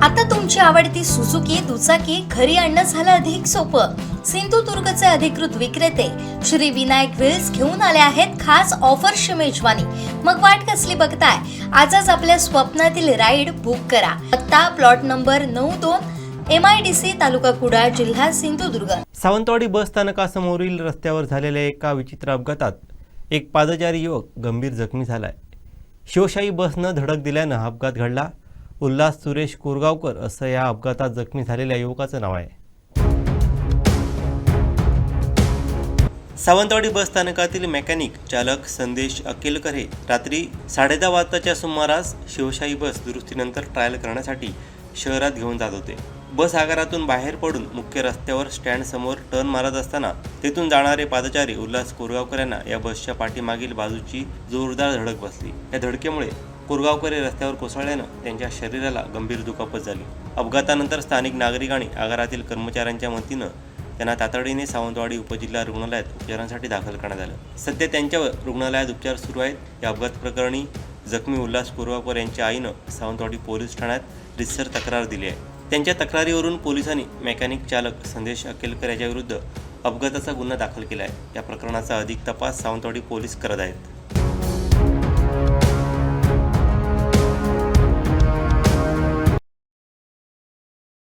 आता तुमची आवडती सुझुकी दुचाकी घरी आणणं झालं अधिक सोपं. सिंधुदुर्गचे अधिकृत विक्रेते श्री विनायक व्हील्स घेऊन आले आहेत खास ऑफरची मेजवानी. मग वाट कसली बघताय? आजच आपल्या स्वप्नातील राईड बुक करा. पत्ता प्लॉट नंबर 92 MIDC तालुका कुडाळ जिल्हा सिंधुदुर्ग. सावंतवाडी बस स्थानकासमोरील रस्त्यावर झालेल्या एका विचित्र अपघातात एक पादचारी युवक गंभीर जखमी झालाय. शिवशाही बसनं धडक दिल्यानं हा अपघात घडला. उल्हास सुरेश कोरगावकर असं या अपघातात जखमी झालेल्या युवकाचं नाव आहे. सावंतवाडी बस स्थानकातील मेकॅनिक चालक संदेश अकेलकर हे रात्री 10:30 वाजताच्या सुमारास शिवशाही बस दुरुस्तीनंतर ट्रायल करण्यासाठी शहरात घेऊन जात होते. बस आगारातून बाहेर पडून मुख्य रस्त्यावर स्टँड समोर टर्न मारत असताना तेथून जाणारे पादचारी उल्हास कोरगावकर यांना या बसच्या पाठीमागील बाजूची जोरदार धडक बसली. या धडकेमुळे कोरगावकर रस्त्यावर कोसळल्यानं त्यांच्या शरीराला गंभीर दुखापत झाली. अपघातानंतर स्थानिक नागरिक आणि आगारातील कर्मचाऱ्यांच्या मदतीनं त्यांना तातडीने सावंतवाडी उपजिल्हा रुग्णालयात उपचारांसाठी दाखल करण्यात आलं. सध्या त्यांच्यावर रुग्णालयात उपचार सुरू आहेत. या अपघात प्रकरणी जखमी उल्हास कोरगावकर यांच्या आईनं सावंतवाडी पोलीस ठाण्यात रितसर तक्रार दिली आहे. त्यांच्या तक्रारीवरून पोलिसांनी मेकॅनिक चालक संदेश अकेलकर याच्याविरुद्ध अपघाताचा गुन्हा दाखल केला आहे. या प्रकरणाचा अधिक तपास सावंतवाडी पोलीस करत आहेत.